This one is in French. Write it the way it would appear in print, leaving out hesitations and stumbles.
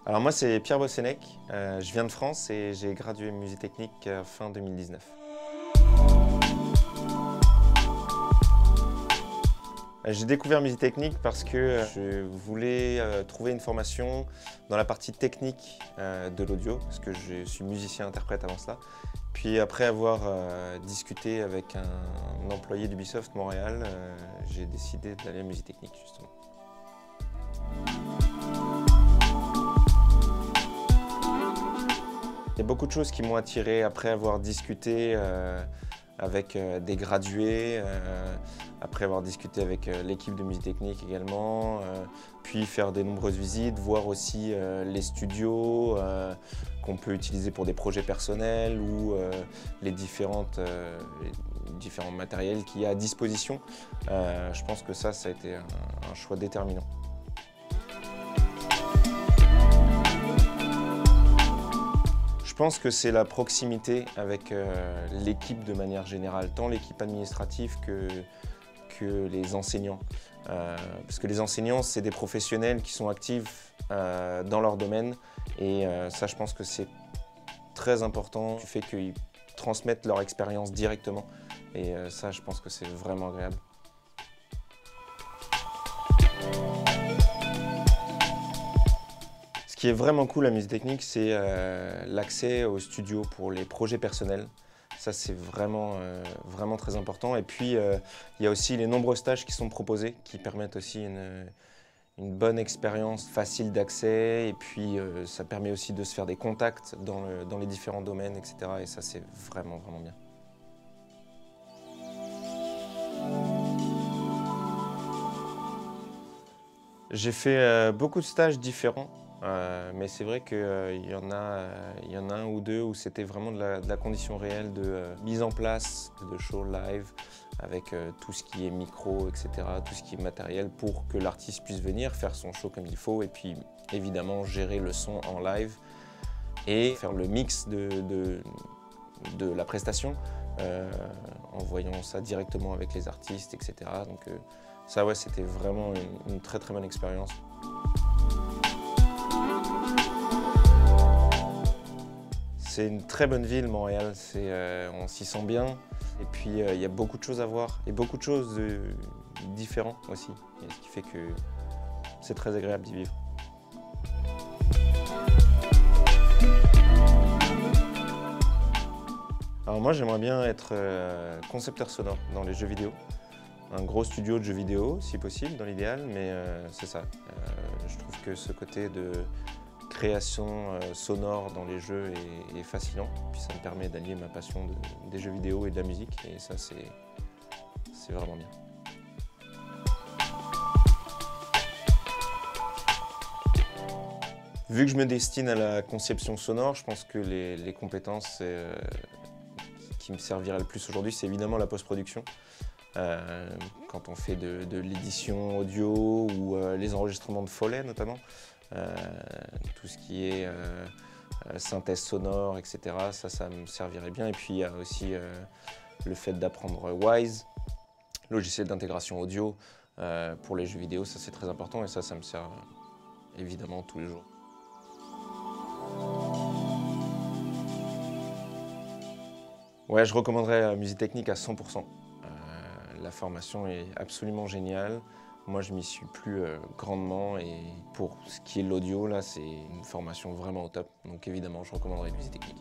Alors moi c'est Pierre Bossenec, je viens de France et j'ai gradué musique technique fin 2019. J'ai découvert musique technique parce que je voulais trouver une formation dans la partie technique de l'audio, parce que je suis musicien-interprète avant cela. Puis après avoir discuté avec un employé d'Ubisoft Montréal, j'ai décidé d'aller à musique technique justement. Il y a beaucoup de choses qui m'ont attiré après avoir discuté avec des gradués, après avoir discuté avec l'équipe de musique technique également, puis faire des nombreuses visites, voir aussi les studios qu'on peut utiliser pour des projets personnels ou les différents matériels qu'il y a à disposition. Je pense que ça a été un choix déterminant. Je pense que c'est la proximité avec l'équipe de manière générale, tant l'équipe administrative que les enseignants. Parce que les enseignants, c'est des professionnels qui sont actifs dans leur domaine et ça, je pense que c'est très important du fait qu'ils transmettent leur expérience directement et ça, je pense que c'est vraiment agréable. Ce qui est vraiment cool à musique technique, c'est l'accès au studio pour les projets personnels. Ça, c'est vraiment très important. Et puis, il y a aussi les nombreux stages qui sont proposés, qui permettent aussi une bonne expérience, facile d'accès. Et puis, ça permet aussi de se faire des contacts dans les différents domaines, etc. Et ça, c'est vraiment bien. J'ai fait beaucoup de stages différents. Mais c'est vrai qu'il y en a un ou deux où c'était vraiment de la condition réelle de mise en place de shows live avec tout ce qui est micro, etc., tout ce qui est matériel pour que l'artiste puisse venir faire son show comme il faut et puis évidemment gérer le son en live et faire le mix de la prestation en voyant ça directement avec les artistes, etc. Donc ça, ouais, c'était vraiment une très bonne expérience. C'est une très bonne ville, Montréal, on s'y sent bien. Et puis il y a beaucoup de choses à voir et beaucoup de choses différentes aussi. Et ce qui fait que c'est très agréable d'y vivre. Alors moi j'aimerais bien être concepteur sonore dans les jeux vidéo. Un gros studio de jeux vidéo si possible dans l'idéal, mais c'est ça. Je trouve que ce côté de création sonore dans les jeux est fascinant. Puis ça me permet d'allier ma passion des jeux vidéo et de la musique. Et ça, c'est vraiment bien. Vu que je me destine à la conception sonore, je pense que les compétences qui me serviraient le plus aujourd'hui, c'est évidemment la post-production. Quand on fait de l'édition audio ou les enregistrements de Foley notamment. Tout ce qui est synthèse sonore, etc. Ça me servirait bien. Et puis il y a aussi le fait d'apprendre Wise, logiciel d'intégration audio pour les jeux vidéo. Ça c'est très important et ça me sert évidemment tous les jours. Ouais, je recommanderais musique technique à 100%. La formation est absolument géniale. Moi, je m'y suis plu grandement et pour ce qui est l'audio, là, c'est une formation vraiment au top. Donc évidemment, je recommanderais musique technique.